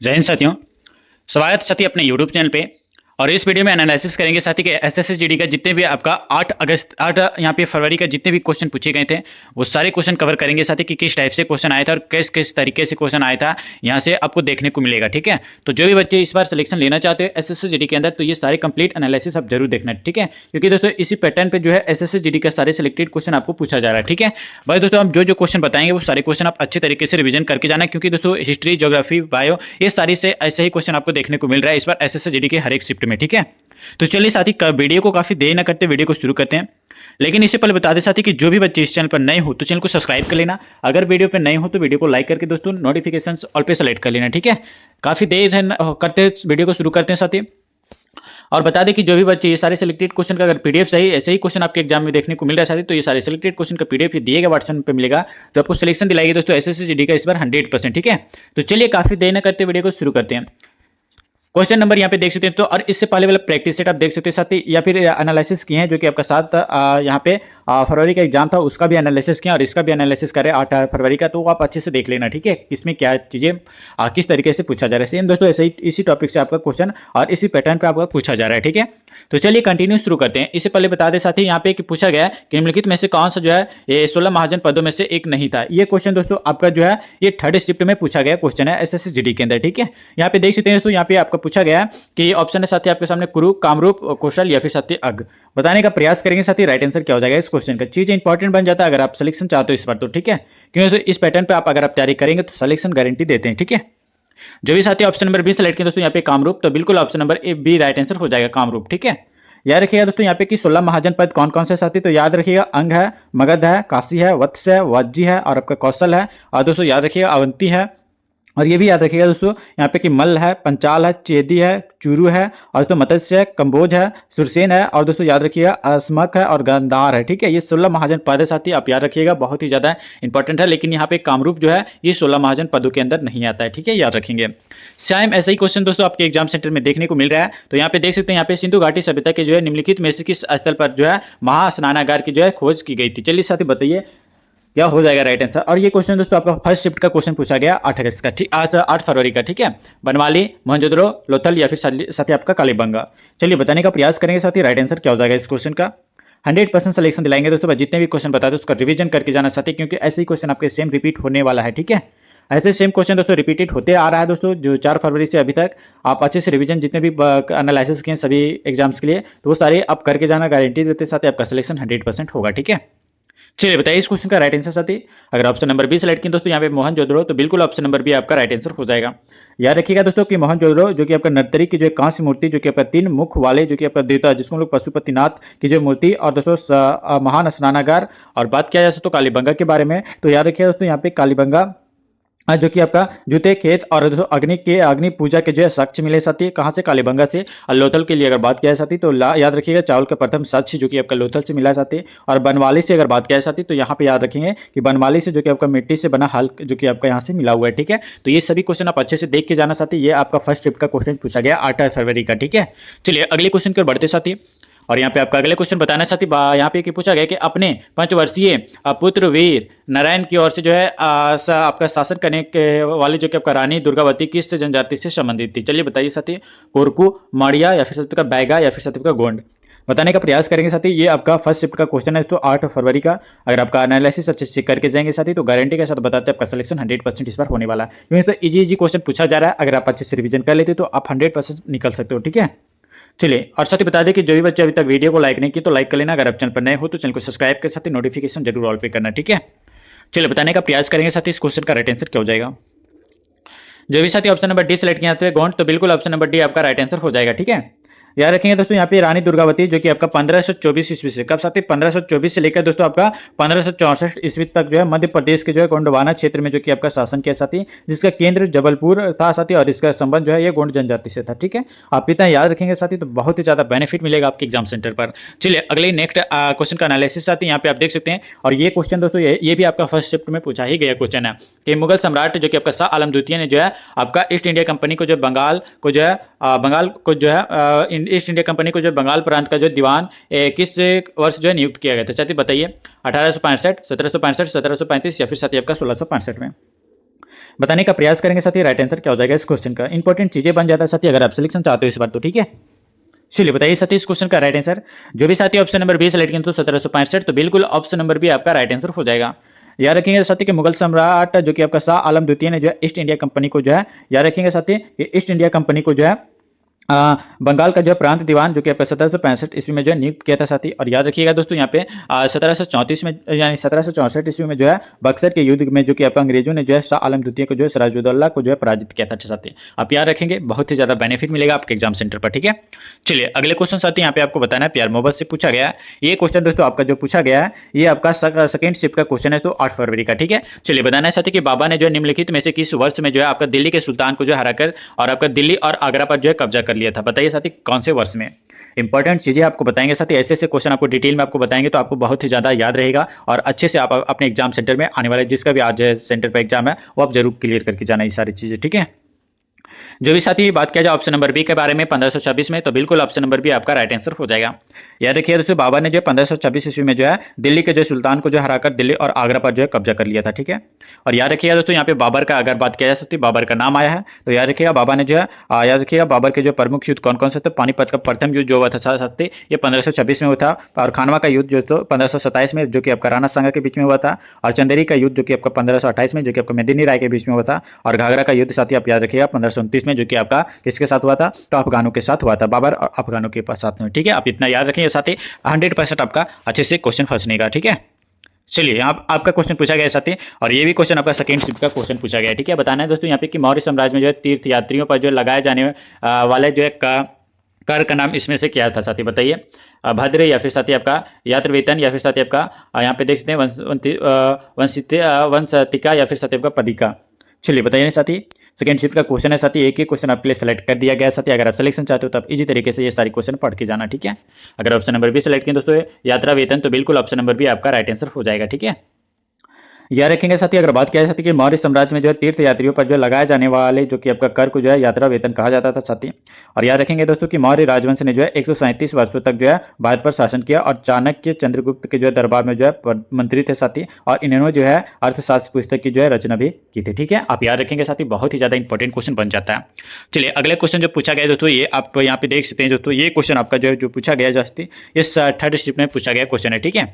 जय हिंद साथियों। स्वागत है साथी अपने यूट्यूब चैनल पे। और इस वीडियो में एनालिसिस करेंगे साथी कि एसएससी जीडी का जितने भी आपका 8 यहाँ पे फरवरी का जितने भी क्वेश्चन पूछे गए थे वो सारे क्वेश्चन कवर करेंगे साथी कि किस टाइप से क्वेश्चन आया था और किस किस तरीके से क्वेश्चन आया था यहाँ से आपको देखने को मिलेगा। ठीक है, तो जो भी बच्चे इस बार सिलेक्शन लेना चाहते हैं एसएससी जीडी के अंदर तो ये सारे कंप्लीट एनालिसिस आप जरूर देखना। ठीक है, क्योंकि दोस्तों इसी पैटर्न पे जो है एसएससी जीडी का सारे सिलेक्टेड क्वेश्चन आपको पूछा जा रहा है। ठीक है भाई दोस्तों, हम जो जो क्वेश्चन बताएंगे वो सारे क्वेश्चन आप अच्छे तरीके से रिवीजन करके जाना, क्योंकि दोस्तों हिस्ट्री, ज्योग्राफी, बायो ये सारी से ऐसे ही क्वेश्चन आपको देखने को मिल रहा है इस बार एसएससी जीडी के हर एक शिफ्ट में। ठीक है, तो चलिए साथी वीडियो को काफी देर न करते वीडियो को शुरू करते हैं। लेकिन इससे पहले बता दें साथी कि जो भी बच्चे इस चैनल पर नए हो तो चैनल को सब्सक्राइब कर लेना। अगर वीडियो पे नए हो तो वीडियो को लाइक करके दोस्तों नोटिफिकेशंस ऑल पे सेलेक्ट कर लेना। ठीक है, काफी देर करते वीडियो को शुरू करते हैं साथी। और बता दें कि जो भी बच्चे ये सारे सिलेक्टेड क्वेश्चन का अगर पीडीएफ सही ऐसे ही क्वेश्चन आपके एग्जाम में देखने को मिल रहा है साथी, तो ये सारे सिलेक्टेड क्वेश्चन का पीडीएफ दिएगा व्हाट्सएप पे मिलेगा, जो आपको सिलेक्शन दिलाएगी दोस्तों एसएससी जीडी का इस बार 100%। ठीक है, तो चलिए काफी देर न करते वीडियो को शुरू करते हैं। क्वेश्चन नंबर यहाँ पे देख सकते हैं तो, और इससे पहले वाला प्रैक्टिस सेट आप देख सकते हैं साथी, या फिर एनालिसिस किए हैं जो कि आपका 7 यहाँ पे फरवरी का एग्जाम था उसका भी एनालिसिस किया और इसका भी एनालिसिस करें 8 फरवरी का, तो आप अच्छे से देख लेना। ठीक है, इसमें क्या चीजें किस तरीके से पूछा जा रहा है। सेम दोस्तों ऐसे ही इसी टॉपिक से आपका क्वेश्चन और इसी पैटर्न पर आपका पूछा जा रहा है। ठीक है, तो चलिए कंटिन्यू शुरू करते हैं। इससे पहले बता दें साथी यहाँ पे कि पूछा गया कि निम्नलिखित में से कौन सा जो है ये 16 महाजन पदों में से एक नहीं था। ये क्वेश्चन दोस्तों आपका जो है ये 3rd शिफ्ट में पूछा गया क्वेश्चन है एसएससी जीडी के अंदर। ठीक है, यहाँ पे देख सकते हैं दोस्तों, यहाँ पे आपका पूछा गया कि ऑप्शन है साथी आपके सामने कुरु, कामरूप, कौशल या फिर साथी अग। बताने का प्रयास करेंगे साथी राइट आंसर क्या हो जाएगा इस क्वेश्चन का। चीज इंपॉर्टेंट बन जाता है अगर आप सिलेक्शन चाहते हो इस बार तो। ठीक है, क्योंकि इस पैटर्न पे आप अगर आप तैयारी करेंगे तो सिलेक्शन गारंटी देते हैं। ठीक है, जो भी साथी ऑप्शन नंबर 20 सेलेक्ट किया दोस्तों यहाँ पे कामरूप, तो बिल्कुल option number A B right answer हो जाएगा कामरूप। ठीक है, याद रखिएगा दोस्तों यहाँ पे कि 16 महाजन पद कौन कौन से साथी, तो याद रखिएगा अंग है, मगध है, काशी है, वत्स है, वज्जी है और आपका कौशल है। और दोस्तों याद रखिएगा अवंती है। और ये भी याद रखिएगा दोस्तों यहाँ पे कि मल्ल है, पंचाल है, चेदी है, चूरू है और दोस्तों मत्स्य है, कंबोज है, सुरसेन है और दोस्तों याद रखिएगा अस्मक है और गांधार है। ठीक है, ये 16 महाजन पद है साथी, आप याद रखिएगा, बहुत ही ज्यादा इंपॉर्टेंट है। लेकिन यहाँ पे कामरूप जो है ये 16 महाजन पदों के अंदर नहीं आता है। ठीक है, याद रखेंगे। सेम ऐसा ही क्वेश्चन दोस्तों आपके एग्जाम सेंटर में देखने को मिल रहा है। तो यहाँ पे देख सकते हैं यहाँ पे सिंधु घाटी सभ्यता के जो है निम्नलिखित में से किस स्थल पर जो है महास्नानागार की जो है खोज की गई थी। चलिए साथी बताइए क्या हो जाएगा राइट आंसर। और ये क्वेश्चन दोस्तों आपका फर्स्ट शिफ्ट का क्वेश्चन पूछा गया 8 अगस्त का। ठीक, आज 8 फरवरी का। ठीक है, बनवाली, मोहनजोदड़ो, लोथल या फिर साथी आपका कालीबंगा। चलिए बताने का प्रयास करेंगे साथी राइट आंसर क्या हो जाएगा इस क्वेश्चन का। 100% सिलेक्शन दिलाएंगे दोस्तों, जितने भी क्वेश्चन बताते हैं उसका रिवीजन करके जाना साथी, क्योंकि ऐसे ही क्वेश्चन आपके सेम रिपीट होने वाला है। ठीक है, ऐसे सेम क्वेश्चन दोस्तों रिपीटेड होते आ रहा है दोस्तों जो 4 फरवरी से अभी तक। आप अच्छे से रिवीजन जितने भी एनालिसिस किए सभी एग्जाम्स के लिए तो वो सारे आप करके जाना, गारंटी देते साथ आपका सिलेक्शन 100% होगा। ठीक है, चलिए बताइए इस क्वेश्चन का राइट आंसर साथी। अगर ऑप्शन नंबर बी सेलेक्ट किया दोस्तों यहाँ पे मोहनजोदड़ो, तो बिल्कुल ऑप्शन नंबर बी आपका राइट आंसर हो जाएगा। याद रखिएगा दोस्तों कि मोहनजोदड़ो जो कि आपका नर्तरी की जो कांस्य मूर्ति जो कि आपका 3 मुख वाले जो कि आपका देवता जिसको हम लोग पशुपतिनाथ की जो मूर्ति और दोस्तों महान स्नानागार। और बात किया जाए दोस्तों कालीबंगा के बारे में, तो याद रखिएगा दोस्तों यहाँ पे कालीबंगा जो कि आपका जूते खेत और दोस्तों अग्नि पूजा के जो है साक्ष्य मिले साथी कहाँ से, कालीबंगा से। और लोथल के लिए अगर बात किया जाए साथी तो याद रखिएगा चावल का प्रथम साक्ष्य जो कि आपका लोथल से मिला साथी। और बनवाली से अगर बात किया जाए साथी तो यहाँ पे याद रखेंगे कि बनवाली से जो कि आपका मिट्टी से बना हल जो कि आपका यहाँ से मिला हुआ है। ठीक है, तो ये सभी क्वेश्चन आप अच्छे से देख के जाना साथी। ये आपका फर्स्ट शिफ्ट का क्वेश्चन पूछा गया 8 फरवरी का। ठीक है, चलिए अगले क्वेश्चन की ओर बढ़ते साथी। और यहाँ पे आपका अगले क्वेश्चन बताना साथी, यहाँ पे पूछा गया कि अपने 5 वर्षीय पुत्र वीर नारायण की ओर से जो है आपका शासन करने के वाले जो कि आपका रानी दुर्गावती किस जनजाति से संबंधित थी। चलिए बताइए साथी, कोरकू, माड़िया या फिर साथी का बैगा या फिर साथी का गोंड। बताने का प्रयास करेंगे साथी। ये आपका फर्स्ट शिफ्ट का क्वेश्चन है तो 8 फरवरी का। अगर आपका एनालिसिस अच्छे से करके जाएंगे साथी तो गारंटी के साथ बताते हैं आपका सिलेक्शन 100% इस बार होने वाला है, क्योंकि तो इजी क्वेश्चन पूछा जा रहा है। अगर आप अच्छे से रिवीजन कर लेते तो आप 100% निकल सकते हो। ठीक है, चलिए और साथ ही बता दें कि जो भी बच्चे अभी तक वीडियो को लाइक नहीं किए तो लाइक कर लेना। अगर आप चैनल पर नए हो तो चैनल को सब्सक्राइब कर साथ ही नोटिफिकेशन जरूर ऑल पे करना। ठीक है, चलिए बताने का प्रयास करेंगे साथ ही इस क्वेश्चन का राइट आंसर क्या हो जाएगा। जो भी साथी ऑप्शन नंबर डी सेलेक्ट किया है गोंड, तो बिल्कुल ऑप्शन नंबर डी आपका राइट आंसर हो जाएगा। ठीक है, याद रखेंगे दोस्तों यहाँ पे रानी दुर्गावती जो कि आपका 1524 ईस्वी से, कब साथी 1524 से लेकर दोस्तों आपका 1564 ईस्वी तक जो है मध्य प्रदेश के जो है गोंडवाना क्षेत्र में जो कि आपका शासन किया साथी, जिसका केंद्र जबलपुर था साथी और इसका संबंध जो है ये गोंड जनजाति से था। ठीक है, आप इतना याद रखेंगे साथी तो बहुत ही ज्यादा बेनिफिट मिलेगा आपके एग्जाम सेंटर पर। चलिए अगले नेक्स्ट क्वेश्चन का एनालिसिस साथी यहाँ पे आप देख सकते हैं। और ये क्वेश्चन दोस्तों ये भी आपका फर्स्ट शिफ्ट में पूछा ही गया क्वेश्चन है कि मुगल सम्राट जो कि आपका शाह आलम द्वितीय ने जो है आपका ईस्ट इंडिया कंपनी को जो बंगाल को जो है ईस्ट इंडिया कंपनी को जो बंगाल प्रांत का जो दीवान किस वर्ष जो है नियुक्त किया गया था। चाहते बताइए 1865, 1765, 1735 या फिर साथी आपका 1665 में। बताने का प्रयास करेंगे साथी राइट आंसर क्या हो जाएगा इस क्वेश्चन का। इंपॉर्टेंट चीजें बन जाता है साथी अगर आप सिलेक्शन चाहते हो इस बार तो, ठीक है। चलिए बताइए साथी इस क्वेश्चन का राइट आंसर। जो भी साथी ऑप्शन नंबर 20 सेलेक्ट किया तो 1765, तो बिल्कुल ऑप्शन नंबर बी आपका राइट आंसर हो जाएगा। याद रखेंगे साथी कि मुगल सम्राट जो कि आपका शाह आलम द्वितीय ने जो है ईस्ट इंडिया कंपनी को जो है, याद रखेंगे साथी कि ईस्ट इंडिया कंपनी को जो है बंगाल का जो प्रांत दीवान जो कि आपका 1765 ईस्वी में जो है नियुक्त किया था साथी। और याद रखिएगा दोस्तों यहाँ पे 1734 में यानी 1764 ईस्वी में जो है बक्सर के युद्ध में जो कि आपका अंग्रेजों ने जो है शाह आलम द्वितीय को जो है सिराजुद्दौला को जो है पराजित किया था साथी। आप याद रखेंगे, बहुत ही ज्यादा बेनिफिट मिलेगा आपके एग्जाम सेंटर पर, ठीक है। चलिए अगले क्वेश्चन साथी यहाँ पे आपको बताना है प्यार मोहब्बत से पूछा गया है। ये क्वेश्चन दोस्तों आपका जो पूछा गया है ये आपका सेकंड शिफ्ट का क्वेश्चन है तो 8 फरवरी का, ठीक है। चलिए बताना है साथी कि बाबा ने जो है निम्नलिखित में से किस वर्ष में जो है आपका दिल्ली के सुल्तान को जो हराकर और आपका दिल्ली और आगरा पर जो है कब्जा कर लिया था। बताइए साथी कौन से वर्ष में। इंपॉर्टेंट चीजें आपको बताएंगे साथी, ऐसे ऐसे क्वेश्चन आपको डिटेल में आपको बताएंगे तो आपको बहुत ही ज्यादा याद रहेगा और अच्छे से आप अपने एग्जाम सेंटर में आने वाले जिसका भी आज सेंटर पर एग्जाम है वो आप जरूर क्लियर करके जाना ये सारी चीजें, ठीक है। जो भी साथी बात किया जाए ऑप्शन नंबर बी के बारे में 1526 में, तो बिल्कुल ऑप्शन नंबर बी आपका राइट आंसर हो जाएगा। याद रखिए दोस्तों बाबा ने जो 1526 ईस्वी में जो है दिल्ली के जो सुल्तान को जो हराकर दिल्ली और आगरा पर जो है कब्जा कर लिया था, ठीक है। और याद रखिएगा दोस्तों यहाँ पे बाबर का अगर बात किया जा सकती है बाबर का नाम आया है तो याद रखिएगा बाबा ने जो है याद रखिएगा बाबर के जो प्रमुख युद्ध कौन कौन से थे। पानीपत का प्रथम युद्ध जो हुआ था साथी ये 1526 में हुआ था। और खानवा का युद्ध जो तो 1527 में जो कि आपका राणा सांगा के बीच में हुआ था। और चंदेरी का युद्ध जो कि आपका 1528 में जो कि आपका मेदिनी राय के बीच में हुआ था। और घाघरा का युद्ध साथी आप याद रखिएगा 1529 में जो कि आपका किसके साथ हुआ था तो अफगानों के साथ हुआ था, बाबर और अफगानों के साथ में, ठीक है। आप इतना याद रखेंगे साथी 100% आपका अच्छे से क्वेश्चन फंसने का, ठीक है। चलिए यहाँ आपका क्वेश्चन पूछा गया साथी और ये भी क्वेश्चन आपका सेकंड शिफ्ट का क्वेश्चन पूछा गया है, ठीक है। बताना है दोस्तों यहाँ पे कि मौर्य साम्राज्य में जो है तीर्थ यात्रियों पर जो लगाए जाने वाले जो है कर का नाम इसमें से क्या था साथी। बताइए भद्र या फिर साथी आपका यात्र वेतन या फिर साथी आपका यहाँ पे देख सकते हैं वंशतिका या फिर साथी आपका पदिका। चलिए बताइए साथी सेकंड शिफ्ट का क्वेश्चन है साथी, एक ही क्वेश्चन आपके लिए सेलेक्ट कर दिया गया है साथी। अगर आप सिलेक्शन चाहते हो तो आप इजी तरीके से ये सारी क्वेश्चन पढ़ के जाना, ठीक है। अगर ऑप्शन नंबर बी सेलेक्ट किया दोस्तों यात्रा वेतन तो बिल्कुल ऑप्शन नंबर बी आपका राइट आंसर हो जाएगा, ठीक है। याद रखेंगे साथी अगर बात किया जाती है कि मौर्य साम्राज्य में जो है तीर्थ यात्रियों पर जो लगाए जाने वाले जो कि आपका कर को जो है यात्रा वेतन कहा जाता था साथी। और याद रखेंगे दोस्तों कि मौर्य राजवंश ने जो है 137 वर्षों तक जो है भारत पर शासन किया और चाणक्य चंद्रगुप्त के जो है दरबार में जो है मंत्री थे साथी। और इन्होंने जो है अर्थशास्त्र पुस्तक की जो है रचना भी की थी, ठीक है। आप याद रखेंगे साथी बहुत ही ज्यादा इंपॉर्टेंट क्वेश्चन बन जाता है। चलिए अगले क्वेश्चन जो पूछा गया दोस्तों ये आप यहाँ पे देख सकते हैं दोस्तों, ये क्वेश्चन आपका जो पूछा गया जाती इस थर्ड शिफ्ट में पूछा गया क्वेश्चन है, ठीक है।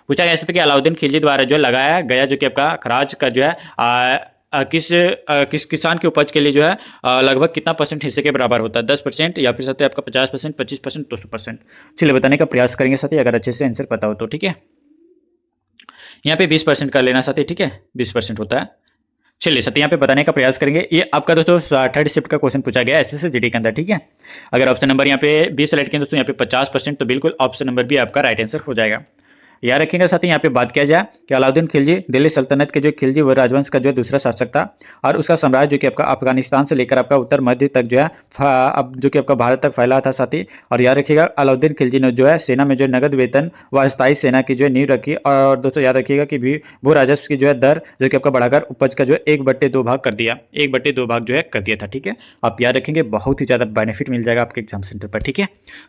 पूछा गया कि अलाउद्दीन खिलजी द्वारा जो लगाया गया जो कि आपका खराज का जो है किस किसान की उपज के लिए जो है लगभग कितना परसेंट हिस्से के बराबर होता है, 10% या फिर साथ आपका 50%, 25%, 200%। चलिए बताने का प्रयास करेंगे साथी अगर अच्छे से आंसर पता हो तो, ठीक है। यहाँ पे 20% कर लेना साथी, ठीक है, 20% होता है। चलिए साथी यहाँ पे बताने का प्रयास करेंगे। ये आपका दोस्तों थर्ड शिफ्ट का क्वेश्चन पूछा गया एसएससी जीडी के अंदर, ठीक है। अगर ऑप्शन नंबर यहाँ पे 20 सेलेक्ट किया दोस्तों यहाँ पे 50% तो बिल्कुल ऑप्शन नंबर बी आपका राइट आंसर हो जाएगा। याद रखेंगे साथ ही यहाँ पे बात किया जाए कि अलाउद्दीन खिलजी दिल्ली सल्तनत के जो खिलजी व राजवंश का जो दूसरा शासक था और उसका साम्राज्य जो कि आपका अफगानिस्तान से लेकर आपका उत्तर मध्य तक जो है अब जो कि आपका भारत तक फैला था साथी। और याद रखिएगा अलाउद्दीन खिलजी ने जो है सेना में जो नगद वेतन व अस्थायी सेना की जो है नींव रखी। और दोस्तों याद रखिएगा कि भू राजस्व की जो है दर जो कि आपका बढ़ाकर उपज का जो है 1/2 भाग कर दिया, 1/2 भाग जो है कर दिया था, ठीक है। आप याद रखेंगे बहुत ही ज्यादा बेनिफिट मिल जाएगा आपके एग्जाम सेंटर पर, ठीक है।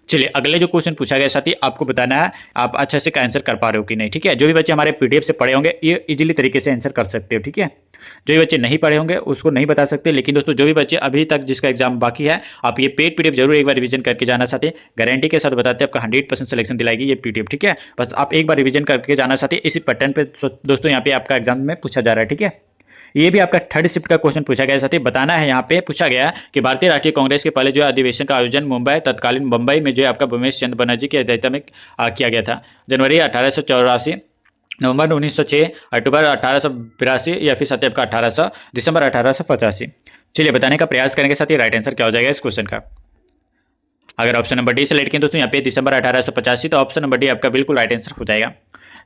चलिए अगले जो क्वेश्चन पूछा गया साथी आपको बताना है आप अच्छे से आंसर कर पा रहे हो कि नहीं, ठीक है। जो भी बच्चे हमारे पीडीएफ से पढ़े होंगे ये इजीली तरीके से आंसर कर सकते हो, ठीक है। जो भी बच्चे नहीं पढ़े होंगे उसको नहीं बता सकते, लेकिन दोस्तों जो भी बच्चे अभी तक जिसका एग्जाम बाकी है आप ये पेड पीडीएफ जरूर एक बार रिवीजन करके जाना साथी। गारंटी के साथ बताते हैं आपका 100% सिलेक्शन दिलाएगी ये पीडीएफ, ठीक है। बस आप एक बार रिवीजन करके जाना साथी। इसी पैटर्न पे दोस्तों यहाँ पे आपका एग्जाम में पूछा जा रहा है, ठीक है। ये भी आपका थर्ड शिफ्ट का क्वेश्चन पूछा गया साथी। बताना है यहाँ पे पूछा गया कि भारतीय राष्ट्रीय कांग्रेस के पहले जो अधिवेशन का आयोजन मुंबई तत्कालीन मुंबई में जो है आपका भूमेश चंद्र बनर्जी की अध्यक्षता में किया गया था। जनवरी 1884, नवंबर 1906, अक्टूबर 1882 या फिर साथी आपका 1800, दिसंबर 1885। चलिए बताने का प्रयास करेंगे साथी राइट आंसर क्या हो जाएगा इस क्वेश्चन का। अगर ऑप्शन नंबर डी सेलेक्ट किया दोस्तों यहाँ पे दिसंबर 1885 तो ऑप्शन नंबर डी आपका बिल्कुल राइट आंसर हो जाएगा।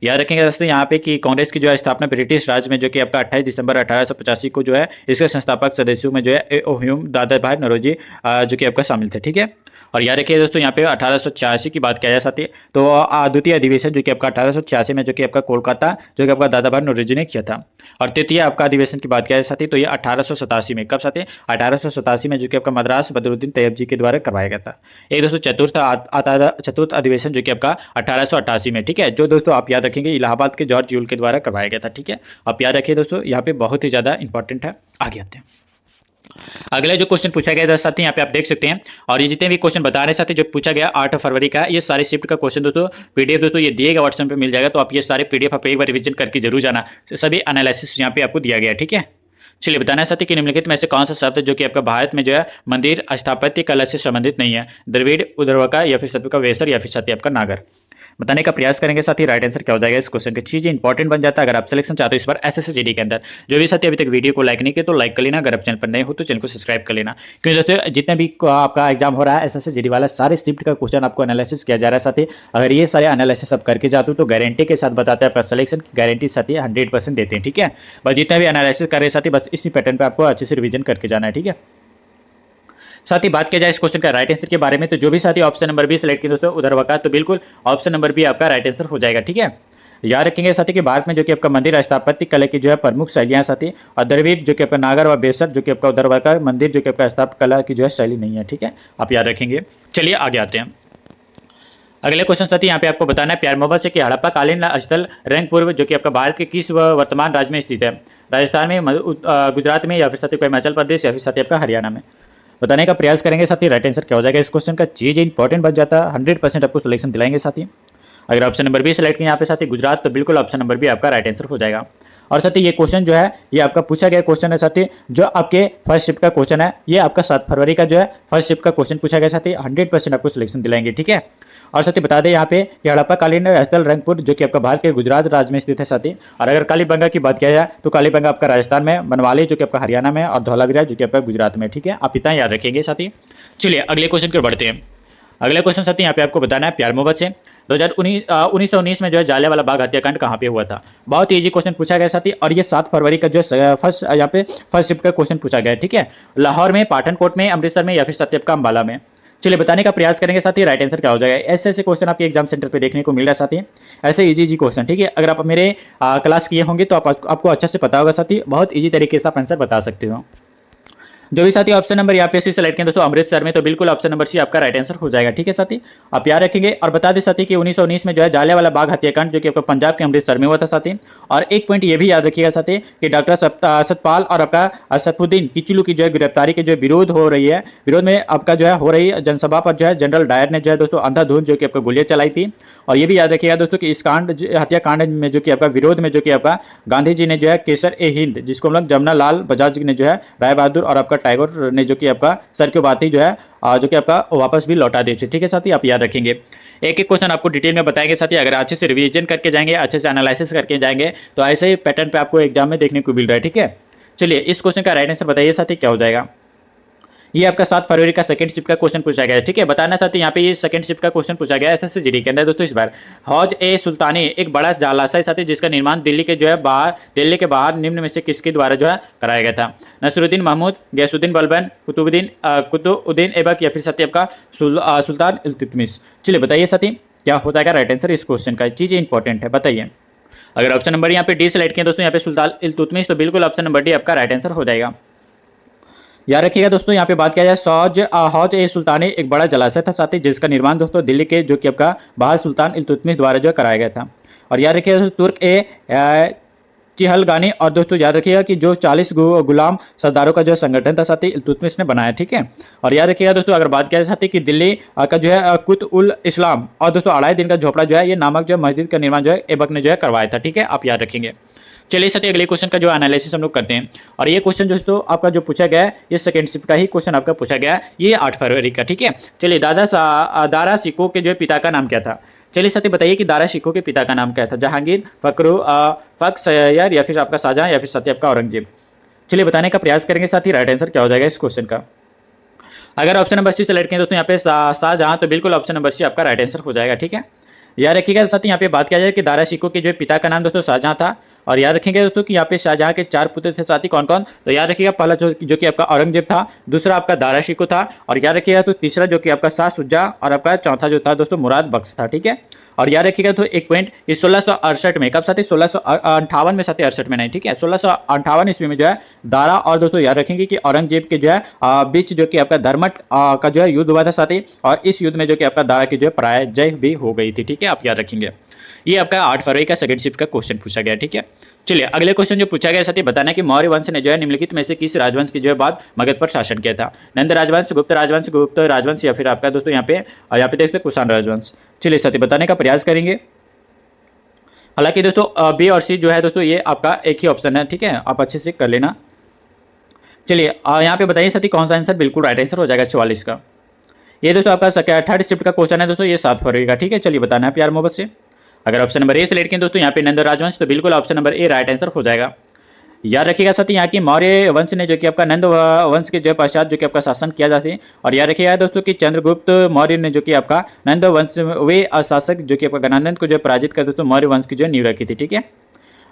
याद रखेंगे दोस्तों यहाँ पे कि कांग्रेस की जो है स्थापना ब्रिटिश राज में जो कि आपका 28 दिसंबर 1885 को जो है इसके संस्थापक सदस्यों में जो है ह्यूम दादा भाई नौरोजी जो कि आपका शामिल थे, ठीक है। और याद रखिए दोस्तों, यहाँ पे 1886 की बात किया जाए साथी, तो द्वितीय अधिवेशन जो कि आपका 1886 में जो कि आपका कोलकाता जो कि आपका दादा भाई नौरोजी ने किया था। और तृतीय आपका अधिवेशन की बात किया जाए साथी, तो ये 1887 में, कब साथी, 1887 में जो कि आपका मद्रास बदरुद्दीन तैयब जी के द्वारा करवाया गया था। एक दोस्तों चतुर्थ अधिवेशन जो कि आपका 1888 में, ठीक है, जो दोस्तों आप याद रखेंगे इलाहाबाद के जॉर्ज यूल के द्वारा करवाया गया था। ठीक है, आप याद रखिए दोस्तों, यहाँ पे बहुत ही ज्यादा इंपॉर्टेंट है। आगे आते हैं, अगला जो क्वेश्चन पूछा गया था साथी, यहाँ पे आप देख सकते हैं। और ये जितने भी क्वेश्चन बता रहे साथी जो पूछा गया 8 फरवरी का, ये सारे शिफ्ट का क्वेश्चन दोस्तों पीडीएफ दोस्तों ये दिएगा व्हाट्सएप पे मिल जाएगा, तो आप ये सारे पीडीएफ आप एक बार रिवीजन करके जरूर जाना, सभी एनालिसिस यहाँ पे आपको दिया गया है। ठीक है, चलिए बताना है साथी कि निम्नलिखित में से कौन सा शब्द जो कि आपका भारत में जो है मंदिर स्थापत्य कला से संबंधित नहीं है, द्रविड़, उर्वरका या फिर सत्व का वेसर या फिर साथी आपका नागर। बताने का प्रयास करेंगे साथी, राइट आंसर क्या हो जाएगा इस क्वेश्चन की। चीजें इंपॉर्टेंट बन जाता है अगर आप सिलेक्शन चाहते हो इस बार एसएससीजीडी के अंदर। जो भी साथी अभी तक वीडियो को लाइक नहीं किया तो लाइक कर लेना, अगर आप चैनल पर नए हो तो चैनल को सब्सक्राइब कर लेना, क्योंकि दोस्तों जितने भी आपका एग्जाम हो रहा है एसएससीजीडी वाला सारे शिफ्ट का क्वेश्चन आपको एनालिसिस किया जा रहा है साथी। अगर ये सारे एनालिसिस आप करके जाते हो तो गारंटी के साथ बताते हैं आपका सिलेक्शन की गारंटी साथी 100% देते हैं। ठीक है, बस जितना भी एनालिसिस कर रहे साथी बस इसी पैटर्न पर आपको अच्छे से रिवीजन करके जाना है। ठीक है, साथ ही बात किया जाए इस क्वेश्चन का राइट आंसर के बारे में, तो जो भी साथी ऑप्शन नंबर बी सिलेक्ट किए दोस्तों उर्वरका, तो बिल्कुल ऑप्शन नंबर बी आपका राइट आंसर हो जाएगा। ठीक है, याद रखेंगे साथी कि भारत में जो कि आपका मंदिर स्थापत्य कला की जो है प्रमुख शैलियां साथी, और द्रविड़ जो कि आपका नागर व बेसर जो कि आपका उर्वरका मंदिर जो कि आपका स्थापत्य कला की जो है शैली नहीं है। ठीक है, आप याद रखेंगे। चलिए आगे आते हैं, अगले क्वेश्चन साथी यहाँ पे आपको बताना है प्यार मोहब्बत से कि हड़प्पा कालीन स्थल रंगपुर जो कि आपका भारत के किस वर्तमान राज्य में स्थित है, राजस्थान में, गुजरात में या फिर साथी हिमाचल प्रदेश या फिर साथी आपका हरियाणा में। बताने का प्रयास करेंगे साथी, राइट आंसर क्या हो जाएगा इस क्वेश्चन का। चीज इंपॉर्टेंट बन जाता है, 100% आपको सिलेक्शन दिलाएंगे साथी। अगर ऑप्शन नंबर बी सिलेक्ट किया यहाँ पे साथी गुजरात, तो बिल्कुल ऑप्शन नंबर बी आपका राइट आंसर हो जाएगा। और साथी ये क्वेश्चन जो है ये आपका पूछा गया क्वेश्चन है साथी, जो आपके फर्स्ट शिफ्ट का क्वेश्चन है, ये आपका 7 फरवरी का जो है फर्स्ट शिफ्ट का क्वेश्चन पूछा गया साथी, 100% आपको सिलेक्शन दिलाएंगे। ठीक है, और साथी बता दें यहाँ पे हड़प्पा कालीन स्थल रंगपुर जो कि आपका भारत के गुजरात राज्य में स्थित है साथी। और अगर कालीबंगा की बात किया जाए तो कालीबंगा आपका राजस्थान में, बनवाली जो कि आपका हरियाणा में, और धौलावीरा जो कि आपका गुजरात में। ठीक है, आप इतना याद रखेंगे साथी। चलिए अगले क्वेश्चन की ओर बढ़ते हैं। अगला क्वेश्चन साथी यहाँ पे आपको बताना है प्यार मोहब्बत से 1919 में जो है जालियांवाला बाग हत्याकांड कहाँ पे हुआ था। बहुत ही इजी क्वेश्चन पूछा गया साथी, और ये 7 फरवरी का जो है फर्स्ट यहाँ पे फर्स्ट शिफ्ट का क्वेश्चन पूछा गया है। ठीक है, लाहौर में, पाठनकोट में, अमृतसर में या फिर सत्यप का अम्बाला में। चलिए बताने का प्रयास करेंगे साथी, राइट आंसर क्या हो जाएगा। ऐसे ऐसे क्वेश्चन आपके एग्जाम सेंटर पे देखने को मिल रहा है साथी, ऐसे इजी क्वेश्चन। ठीक है, अगर आप मेरे क्लास किए होंगे तो आपको अच्छे से पता होगा साथी, बहुत इजी तरीके से आप आंसर बता सकते हो। जो भी साथी ऑप्शन नंबर यहाँ पे सी सेलेक्ट किया दोस्तों अमृतसर में, तो बिल्कुल ऑप्शन नंबर सी आपका राइट आंसर हो जाएगा। ठीक है साथी, आप याद रखेंगे। और बता दें साथी कि 1919 में जो है जालियांवाला बाग हत्याकांड जो कि आपका पंजाब के अमृतसर में हुआ था साथी। और एक पॉइंट ये भी याद रखिएगा साथी कि डॉक्टर सतपाल और आपका सैफुद्दीन किचलू की जो है गिरफ्तारी के जो विरोध हो रही है, विरोध में आपका जो है हो रही जनसभा पर जो है जनरल डायर ने जो है दोस्तों अंधाधुंध जो कि आपका गोलियां चलाई थी। और ये भी याद रखिएगा दोस्तों कि इस हत्याकांड में जो कि आपका विरोध में जो कि आपका गांधी जी ने जो है केसर ए हिंद, जिसको हम लोग जमुना लाल बजाज ने जो है राय बहादुर और आपका टैगोर ने जो कि आपका सर की बात ही जो है जो कि आपका वापस भी लौटा दे। ठीक है साथी, आप याद रखेंगे। एक एक क्वेश्चन आपको डिटेल में बताएंगे साथी, अगर अच्छे से रिवीजन करके जाएंगे, अच्छे से एनालिसिस करके जाएंगे तो ऐसे ही पैटर्न पे आपको एग्जाम में देखने को मिल रहा है। ठीक है, चलिए इस क्वेश्चन का राइट आंसर बताइए साथी क्या हो जाएगा। ये आपका 7 फरवरी का सेकंड शिफ्ट का क्वेश्चन पूछा गया है। ठीक है, बताना साथी यहाँ पे ये सेकंड शिफ्ट का क्वेश्चन पूछा गया है एसएससीजीडी के अंदर दोस्तों। इस बार हौज ए सुल्तानी एक बड़ा जलाशय साथी जिसका निर्माण दिल्ली के के बाहर निम्न में से किसके द्वारा जो है कराया गया था, नसरुद्दीन महमूद, गयासुद्दीन बलबन, कुतुबुद्दीन ऐबक या फिर साथी आपका सुल्तान इल्तुतमिश। चलिए बताइए साथी क्या हो जाएगा राइट आंसर इस क्वेश्चन का। चीजें इंपॉर्टेंट है, बताइए। अगर ऑप्शन नंबर यहाँ पे डी सेलेक्ट किया दोस्तों यहाँ पे सुल्तान इल्तुतमिश, तो बिल्कुल ऑप्शन नंबर डी आपका राइट आंसर हो जाएगा। याद रखिएगा दोस्तों यहाँ पे बात किया जाए हौज ए सुल्तानी एक बड़ा जलाशय था साथी जिसका निर्माण दोस्तों दिल्ली के जो कि आपका बाहर सुल्तान इल्तुतमिश द्वारा जो कराया गया था। और याद रखिएगा दोस्तों तुर्क ए चिहलगानी, और दोस्तों याद रखिएगा कि जो 40 गुलाम सरदारों का जो संगठन था साथी इल्तुतमिश ने बनाया। ठीक है, और याद रखिएगा दोस्तों अगर बात किया जाए साथी कि दिल्ली का जो है कुत उल इस्लाम और दोस्तों 2.5 दिन का झोपड़ा जो है ये नामक जो मस्जिद का निर्माण जो है ऐबक ने जो है करवाया था। ठीक है, आप याद रखेंगे। चलिए साथी अगले क्वेश्चन का जो एनालिसिस हम लोग करते हैं। और ये क्वेश्चन दोस्तों आपका जो पूछा गया है ये सेकंड शिफ्ट का ही क्वेश्चन आपका पूछा गया है, ये 8 फरवरी का। ठीक है, चलिए दारा सिकोह के जो पिता का नाम क्या था। चलिए साथी बताइए कि दारा सिकोह के पिता का नाम क्या था, जहांगीर, फख सैयर या फिर आपका शाहजहां या फिर साथी आपका औरंगजेब। चलिए बताने का प्रयास करेंगे साथी, राइट आंसर क्या हो जाएगा इस क्वेश्चन का। अगर ऑप्शन नंबर सी सेलेक्ट करें दोस्तों यहाँ पे शाहजहां, तो बिल्कुल ऑप्शन नंबर सी आपका राइट आंसर हो जाएगा। ठीक है, याद रखिएगा साथी यहाँ पे बात किया जाए कि दारा सिकोह के जो पिता का नाम दोस्तों शाहजहां था, और याद रखेंगे दोस्तों कि यहाँ पे शाहजहां के 4 पुत्र थे साथी, कौन कौन, तो याद रखिएगा पहला जो कि आपका औरंगजेब था, दूसरा आपका दारा शिकोह था, और याद रखिएगा तो तीसरा जो कि आपका शाह शुजा, और आपका चौथा जो था दोस्तों मुराद बख्श था। ठीक है, और याद रखिएगा तो एक पॉइंट, ये 1668 में, कब साथी, 1658 में साथी, 68 में नहीं। ठीक है, 1658 ईस्वी में जो है दारा और दोस्तों याद रखेंगे कि औरंगजेब के जो है बीच जो कि आपका धर्मट का जो है युद्ध हुआ था साथी, और इस युद्ध में जो कि आपका दारा की जो है पराजय भी हो गई थी। ठीक है, आप याद रखेंगे। ये आपका 8 फरवरी का सेकंड शिफ्ट का क्वेश्चन पूछा गया। ठीक है, चलिए अगले क्वेश्चन जो पूछा गया साथी, बताना कि मौर्य वंश ने जो है निम्नलिखित में से किस राजवंश की जो है बाद मगध पर शासन किया था। नंद राजवंश, गुप्त राजवंश, या फिर आपका दोस्तों यहाँ पे देखते कुषाण राजवंश। चलिए साथी बताने का प्रयास करेंगे। हालांकि दोस्तों बी और सी जो है दोस्तों ये आपका एक ही ऑप्शन है। ठीक है, आप अच्छे से कर लेना। चलिए यहाँ पे बताइए साथी कौन सा आंसर बिल्कुल राइट आंसर हो जाएगा 44 का। ये दोस्तों आपका थर्ड शिफ्ट का क्वेश्चन है दोस्तों, ये 7 फरवरी का। ठीक है, चलिए बताना है प्यार मोहब्बत से। अगर ऑप्शन नंबर ए सेलेक्ट किया दोस्तों यहाँ पे नंद राजवंश, तो बिल्कुल ऑप्शन नंबर ए राइट आंसर हो जाएगा। याद रखिएगा साथी यहाँ की मौर्य वंश ने जो कि आपका नंद वंश के जो पश्चात जो कि आपका शासन किया जाता है। और याद रखिएगा दोस्तों कि चंद्रगुप्त मौर्य ने जो कि आपका नंद वंश वे शासक जो कि आपका गणानंद को जो पराजित कर दोस्तों मौर्य वंश की जो नींव रखी थी। ठीक है,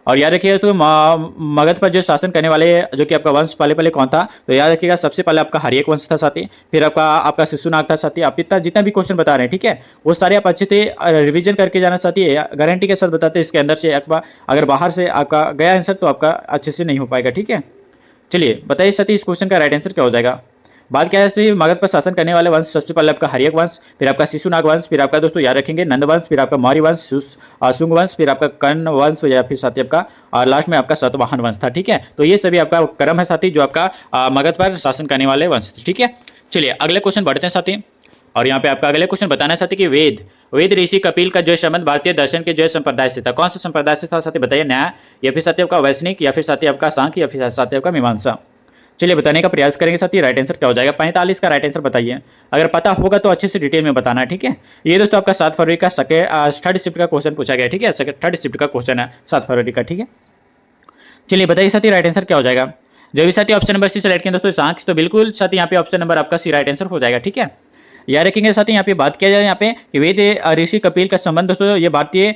और याद रखिएगा तो मगध पर जो शासन करने वाले जो कि आपका वंश पहले कौन था, तो याद रखिएगा सबसे पहले आपका हर्यक वंश था साथी, फिर आपका शिशुनाग था साथी। आप इतना जितना भी क्वेश्चन बता रहे हैं ठीक है, वो सारे आप अच्छे से रिवीजन करके जाना साथी, गारंटी के साथ बताते हैं इसके अंदर से अगर बाहर से आपका गया आंसर तो आपका अच्छे से नहीं हो पाएगा। ठीक है, चलिए बताइए साथी इस क्वेश्चन का राइट आंसर क्या हो जाएगा। बात क्या है, मगध पर शासन करने वाले वंश सबसे पहले आपका हर्यक वंश, फिर आपका शिशुनाग वंश, फिर आपका दोस्तों याद रखेंगे नंद वंश, फिर आपका मौर्य वंश, शुंग वंश, फिर आपका कर्ण वंश, या फिर साथी आपका और लास्ट में आपका सातवाहन वंश था। ठीक है, तो ये सभी आपका क्रम है साथी जो आपका मगध पर शासन करने वाले वंश थे। ठीक है, चलिए अगले क्वेश्चन बढ़ते हैं साथी। और यहाँ पे आपका अगले क्वेश्चन बताना चाहते कि वेद ऋषि कपिल का जो संबंध भारतीय दर्शन के जो संप्रदाय से था, कौन सा संप्रदाय से था साथी बताइए। न्याय, या फिर साथी आपका वैष्णिक, या फिर साथी आपका सांख्य, या फिर साथी आपका मीमांसा। चलिए बताने का प्रयास करेंगे साथी, राइट आंसर क्या हो जाएगा। 45 का राइट आंसर बताइए, अगर पता होगा तो अच्छे से डिटेल में बताना है। ठीक है, ये दोस्तों आपका 7 फरवरी का थर्ड शिफ्ट का क्वेश्चन पूछा गया। ठीक है, थर्ड शिफ्ट का क्वेश्चन है 7 फरवरी का। ठीक है, चलिए बताइए साथी राइट आंसर क्या हो जाएगा। जो भी साथी ऑप्शन नंबर सी सेलेक्ट किया दोस्तों सांख्य, तो बिल्कुल साथी यहाँ पे ऑप्शन नंबर आपका सी राइट आंसर हो जाएगा। ठीक है, याद रखेंगे साथी यहाँ पे बात किया जाए यहाँ पे कि वेद ऋषि कपिल का संबंध दोस्तों ये भारतीय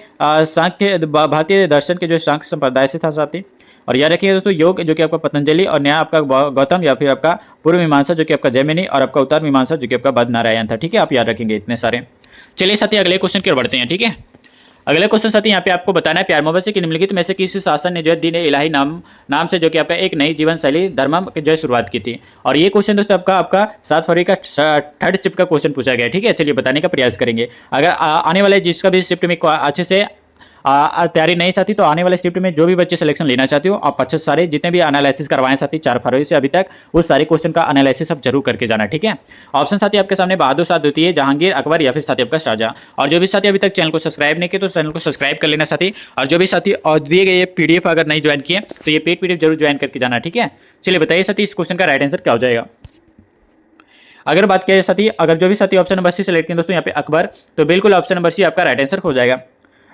दर्शन के जो सांख्य संप्रदाय से था साथी। और याद रखिए दोस्तों योग जो कि आपका पतंजलि, और न्याय आपका गौतम, या फिर आपका पूर्व मीमांसा जो कि आपका जैमिनी, और आपका उत्तर मीमांसा जो कि आपका बद्रनारायण था। ठीक है, आप याद रखेंगे इतने सारे। चलिए साथी अगले क्वेश्चन की ओर बढ़ते हैं। ठीक है, अगले क्वेश्चन साथी यहाँ पे आपको बताना है प्यार मोहब्बत से कि निम्नलिखित में से किस शासन ने जो है दीन इलाही नाम से जो कि आपका एक नई जीवन शैली धर्म की जो शुरुआत की थी। और ये क्वेश्चन दोस्तों आपका 7 फरवरी का थर्ड शिफ्ट का क्वेश्चन पूछा गया। ठीक है, चलिए बताने का प्रयास करेंगे। अगर आने वाले जिसका भी शिफ्ट में अच्छे से तैयारी नहीं साथी, तो आने वाले शिफ्ट में जो भी बच्चे सिलेक्शन लेना चाहते हो आप अच्छे सारे जितने भी एनालिसिस करवाएं साथी 4 फरवरी से अभी तक, वो सारे क्वेश्चन का एनालिसिस आप जरूर करके जाना। ठीक है, ऑप्शन साथी आपके सामने बहादुर शाह द्वितीय, जहांगीर, अकबर, या फिर साथी आपका शाहजहां। और जो भी साथी अभी तक चैनल को सब्सक्राइब नहीं किए तो चैनल को सब्सक्राइब कर लेना साथी। और जो भी साथी और दिए गए PDF अगर नहीं ज्वाइन किए तो ये पेड PDF जरूर ज्वाइन करके जाना। ठीक है, चलिए बताइए साथी इस क्वेश्चन का राइट आंसर क्या हो जाएगा। अगर बात किया जाए साथी, अगर जो भी साथी ऑप्शन नंबर सी सेलेक्ट किए दोस्तों यहाँ पे अकबर, तो बिल्कुल ऑप्शन नंबर सी आपका राइट आंसर हो जाएगा।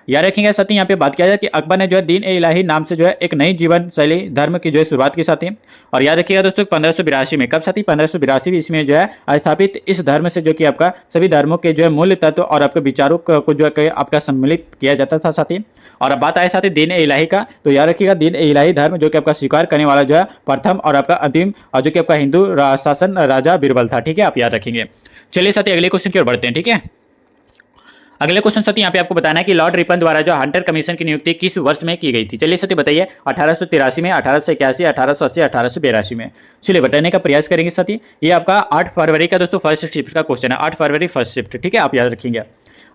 याद रखेंगे साथी यहाँ पे बात किया जाए कि अकबर ने जो है दीन ए इलाही नाम से जो है एक नई जीवन शैली धर्म की जो है शुरुआत की साथी। और याद रखिएगा दोस्तों 1582 में, कब साथी 1582 इसमें जो है स्थापित इस धर्म से जो कि आपका सभी धर्मों के जो है मूल्य तत्व और आपके विचारों को जो है आपका सम्मिलित किया जाता था साथी। और अब बात आए साथी दीन ए इलाही का, तो याद रखिएगा दीन ए इलाही धर्म जो कि आपका स्वीकार करने वाला जो है प्रथम और आपका अंतिम और जो कि आपका हिंदू शासन राजा बीरबल था। ठीक है, आप याद रखेंगे। चलिए साथी अगले क्वेश्चन की ओर बढ़ते हैं। ठीक है, अगले क्वेश्चन साथी यहाँ पे आपको बताना है कि लॉर्ड रिपन द्वारा जो हंटर कमीशन की नियुक्ति किस वर्ष में की गई थी। चलिए साथी बताइए 1883 में, 1881, 1880, 1882 में। चलिए बताने का प्रयास करेंगे साथी। ये आपका 8 फरवरी का दोस्तों फर्स्ट शिफ्ट का क्वेश्चन है, 8 फरवरी फर्स्ट शिफ्ट। ठीक है, आप याद रखेंगे।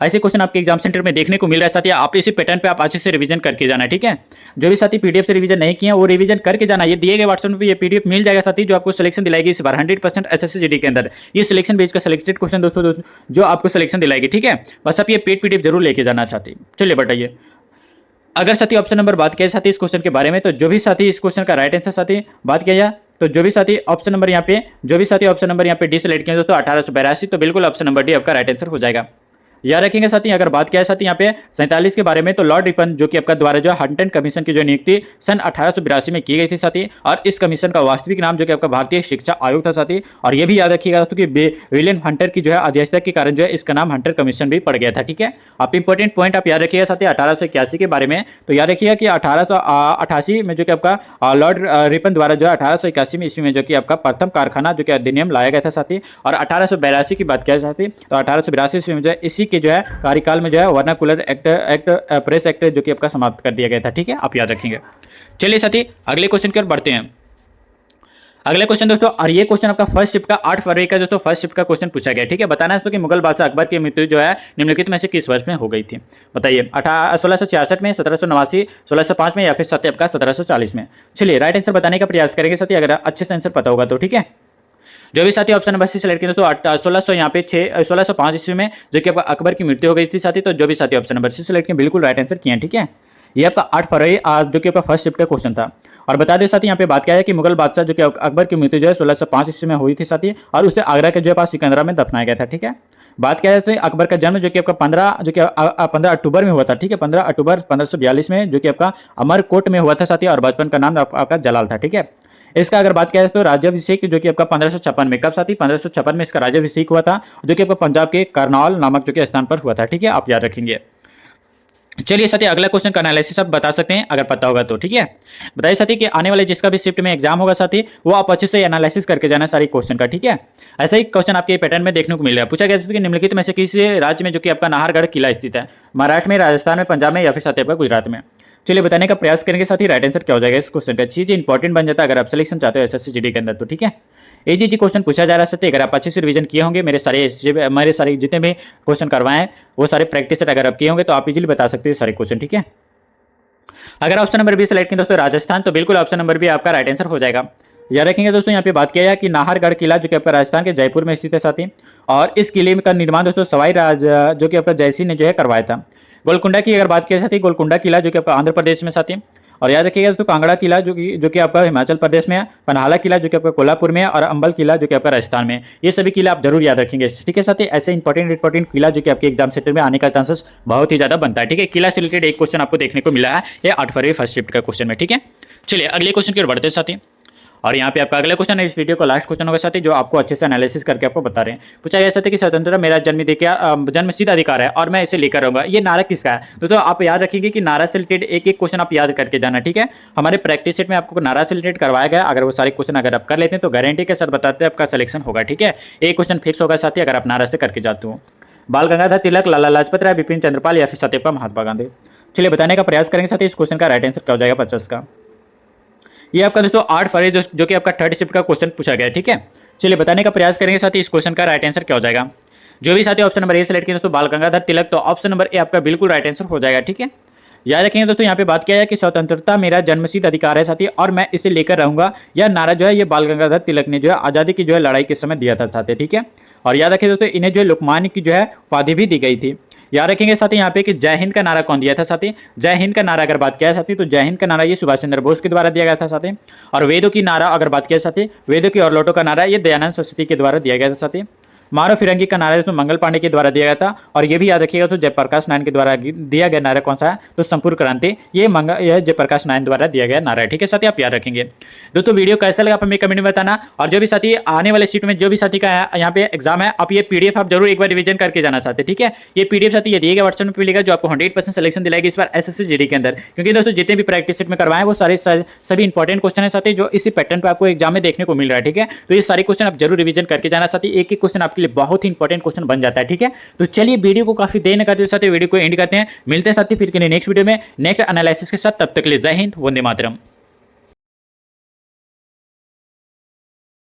ऐसे क्वेश्चन आपके एग्जाम सेंटर में देखने को मिल रहा है साथी, आप इसी पैटर्न पे आप अच्छे से रिवीजन करके जाना। ठीक है, जो भी साथी PDF से रिवीजन नहीं किया वो रिवीजन करके जाना। ये दिए गए व्हाट्सएप पे ये PDF मिल जाएगा साथी, जो आपको सिलेक्शन दिलाएगी इस बार 100% SSC के अंदर। ये सिलेक्शन बेस का सिलेक्टेड क्वेश्चन दोस्तों जो आपको सिलेक्शन दिलाएगी। ठीक है, बस आप ये पेड PDF जरूर लेके जाना चाहती। चलिए बताइए, अगर साथी ऑप्शन नंबर बात किया साथी इस क्वेश्चन के बारे में, तो जो भी साथी इस क्वेश्चन का राइट आंसर साथी बात किया जाए, तो जो भी साथी ऑप्शन नंबर यहाँ पे डी सेलेक्ट किया दोस्तों 1882, तो बिल्कुल ऑप्शन नंबर डी आपका राइट आंसर हो जाएगा। याद रखेंगे साथी। अगर बात किया है साथी यहाँ पे 47 के बारे में, तो लॉर्ड रिपन जो कि आपका द्वारा जो हंटन कमीशन की जो नियुक्ति सन 1882 में की गई थी साथी, और इस कमीशन का वास्तविक नाम जो कि आपका भारतीय शिक्षा आयोग था साथी। और ये भी याद रखिएगा दोस्तों कि विलियम हंटर की जो है अध्यक्षता के कारण जो है इसका नाम हंटर कमीशन भी पड़ गया था। ठीक है, आप इंपॉर्टेंट पॉइंट आप याद रखिएगा साथी 1881 के बारे में। तो याद रखिएगा कि 1888 में जो कि आपका लॉर्ड रिपन द्वारा जो है 1881 में ईस्वी में जो कि आपका प्रथम कारखाना जो कि अधिनियम लाया गया था साथी। और 1882 की बात किया साथी, तो 1882 ईस्वी में जो है इसी के जो है कार्यकाल में जो है वर्नाकुलर एक्ट प्रेस एक्ट जो कि आपका समाप्त कर दिया गया था। ठीक है, आप याद रखेंगे। चलिए साथी अगले क्वेश्चन की ओर बढ़ते हैं। अगले क्वेश्चन दोस्तों, और ये क्वेश्चन आपका फर्स्ट शिफ्ट का 8 फरवरी का दोस्तों फर्स्ट शिफ्ट का क्वेश्चन पूछा गया। ठीक है, बताना है दोस्तों कि मुगल बादशाह अकबर की मृत्यु जो है निम्नलिखित में से किस वर्ष में हो गई थी। बताइए, 1666 में, 1789, 1605 में, या फिर साथी आपका 1740 में। चलिए राइट आंसर बताने का प्रयास करेंगे साथी, अगर अच्छे से आंसर पता होगा तो। ठीक है, जो भी साथी ऑप्शन नंबर सी सेलेक्ट किया दोस्तों 1600 यहाँ पे 1605 ईस्वी में जो कि आपका अकबर की मृत्यु हो गई थी साथी। तो जो भी साथी ऑप्शन नंबर सी सेलेक्ट किया बिल्कुल राइट आंसर किया। ठीक है, ये आपका 8 फरवरी जो कि आपका फर्स्ट शिफ्ट का क्वेश्चन था। और बता दें साथी यहाँ पे बात क्या है कि मुगल बादशाह जो कि अकबर की मृत्यु जो है 1605 ईस्वी में हुई थी साथी, और उसे आगरा के जो है पास सिकंदरा में दफनाया गया था। ठीक है, बात क्या है तो अकबर का जन्म जो कि आपका 15 अक्टूबर में हुआ था। ठीक है, 15 अक्टूबर 1542 में जो कि आपका अमरकोट में हुआ था साथी, और बचपन का नाम आपका जलाल था। ठीक है, इसका अगर बात किया जाए तो राज्याभिषेक जो कि आपका 1556 में, कब साथी 1556 में इसका राज्याभिषेक हुआ था, जो कि आपका पंजाब के करनौल नामक जो कि स्थान पर हुआ था। ठीक है, आप याद रखेंगे। चलिए साथी अगला क्वेश्चन का एनालिसिस आप बता सकते हैं अगर पता होगा तो। ठीक है, बताइए साथी कि आने वाले जिसका भी शिफ्ट में एग्जाम होगा साथी, वो आप अच्छे से एनालिसिस करके जाना सारी क्वेश्चन का। ठीक है, ऐसा ही क्वेश्चन आपके पैटर्न में देखने को मिल रहा है। पूछा गया कि निम्नलिखित में से किसी राज्य में जो कि आपका नाहरगढ़ किला स्थित है, महाराष्ट्र में, राजस्थान में, पंजाब में, या फिर साथी आपका गुजरात में। चलिए बताने का प्रयास करेंगे साथी राइट आंसर क्या हो जाएगा इस क्वेश्चन का। चीज इंपॉर्टेंट बन जाता है अगर आप सिलेक्शन चाहते हो एसएससी जीडी के अंदर तो। ठीक है, जी क्वेश्चन पूछा जा रहा है, अगर आप अच्छे से रिवीजन किए होंगे, मेरे सारे जितने भी क्वेश्चन करवाए हैं वो सारे प्रैक्टिस सेट अगर आप किए होंगे तो आप इजीली बता सकते हैं सारे क्वेश्चन। ठीक है, अगर ऑप्शन नंबर बी सेलेक्ट किया दोस्तों राजस्थान, तो बिल्कुल ऑप्शन नंबर बी आपका राइट आंसर हो जाएगा। याद रखेंगे दोस्तों यहाँ पे बात किया है कि नाहरगढ़ किला जो कि आपका राजस्थान के जयपुर में स्थित है साथी, और इस किले का निर्माण दोस्तों सवाई राज जो कि आपका जयसिंह ने जो है करवाया था। गोलकुंडा की अगर बात किया साथी, गोलकुंडा किला जो कि आपका आंध्र प्रदेश में साथी, और याद रखिएगा दोस्तों कांगड़ा किला जो कि आपका हिमाचल प्रदेश में है, पनहाला किला जो कि आपका कोल्हापुर में है, और अंबल किला जो कि आपका राजस्थान में है। ये सभी किला आप जरूर याद रखेंगे। ठीक है साथी, ऐसे इंपॉर्टेंट किला जो कि आपके एग्जाम सेंटर में आने का चांसेस बहुत ही ज्यादा बनता है। ठीक है, किला से रिलेटेड एक क्वेश्चन आपको देखने को मिला है, ये 8 फरवरी फर्स्ट शिफ्ट का क्वेश्चन में। ठीक है, चलिए अगले क्वेश्चन की ओर बढ़ते हैं साथी। और यहाँ पे आपका अगला क्वेश्चन है इस वीडियो का लास्ट क्वेश्चन होगा साथी, जो आपको अच्छे से एनालिसिस करके आपको बता रहे हैं। पूछा गया साथी कि स्वतंत्रता मेरा जन्मसिद्ध अधिकार है और मैं इसे लेकर रहूंगा। ये नारा किसका है? तो आप याद रखेंगे कि नारा से रिलेटेड एक एक क्वेश्चन आप याद करके जाना। ठीक है, हमारे प्रैक्टिस सेट में आपको नारा से रिलेटेड करवाया गया। अगर वो सारे क्वेश्चन अगर आप कर लेते हैं तो गारंटी के साथ बताते हैं आपका सिलेक्शन होगा। ठीक है, एक क्वेश्चन फिक्स होगा साथी अगर आप नारा से करके जाते हो। बाल गंगाधर तिलक, लाला लाजपत राय, बिपिन चंद्रपाल, या फिर सत्यपाल महात्मा गांधी। चलिए बताने का प्रयास करेंगे साथी इस क्वेश्चन का राइट आंसर क्या हो जाएगा 50 का। ये आपका दोस्तों 8 फरवरी जो कि आपका थर्ड शिफ्ट का क्वेश्चन पूछा गया। ठीक है, चलिए बताने का प्रयास करेंगे साथी इस क्वेश्चन का राइट आंसर क्या हो जाएगा। जो भी साथी ऑप्शन नंबर ए सेलेक्ट किया दोस्तों बाल गंगाधर तिलक, तो ऑप्शन नंबर ए आपका बिल्कुल राइट आंसर हो जाएगा। ठीक है, याद रखेंगे दोस्तों यहाँ पे बात किया है कि स्वतंत्रता मेरा जन्मसिद्ध अधिकार है साथी और मैं इसे लेकर रहूंगा। यह नारा जो है ये बाल गंगाधर तिलक ने जो है आजादी की जो है लड़ाई के समय दिया था साथी। ठीक है, और याद रखिए दोस्तों इन्हें जो है लोकमान्य की जो है उपाधि भी दी गई थी। याद रखेंगे साथी यहाँ पे कि जय हिंद का नारा कौन दिया था साथी। जय हिंद का नारा अगर बात किया साथी तो जय हिंद का नारा ये सुभाष चंद्र बोस के द्वारा दिया गया था साथी। और वेदों की नारा अगर बात किया साथी, वेदों की और लौटों का नारा ये दयानंद सरस्वती के द्वारा दिया गया था साथी। मारो फिरंगी का नारा इसमें मंगल पांडे के द्वारा दिया गया था। और ये भी याद रखिएगा तो जयप्रकाश नारायण के द्वारा दिया गया नारा कौन सा है, तो संपूर्ण क्रांति, यह जयप्रकाश नारायण द्वारा दिया गया नारा है। ठीक है साथी, आप याद रखेंगे। दोस्तों वीडियो कैसा लगा आप हमें कमेंट में बताना। और जो भी साथी आने वाले सीट में जो भी साथी का यहाँ पे एग्जाम है, आप ये पीडीएफ आप जरूर एक बार रिवीजन करके जाना चाहते हैं। ठीक है, ये पीडीएफ साथी ये दिएगा व्हाट्सएप में मिलेगा, जो आपको 100% सिलेक्शन दिलाएगी इस बार एसएससी जीडी के अंदर। क्योंकि दोस्तों जितने भी प्रैक्टिस सेट में करवाए वो सारे सभी इंपॉर्टेंट क्वेश्चन है साथी, जो इसी पैटर्न पर आपको एग्जाम में देखने को मिल रहा है। ठीक है, तो ये सारे क्वेश्चन आप जरूर रिवीजन करके जाना साथी, एक एक क्वेश्चन आपके लिए बहुत ही इंपॉर्टेंट क्वेश्चन बन जाता है। ठीक है, तो चलिए वीडियो को काफी देर न करते साथी वीडियो को एंड करते हैं। मिलते हैं साथी फिर नेक्स्ट वीडियो में नेक्स्ट एनालिसिस के साथ। तब तक के लिए जय हिंद, वंदे मातरम।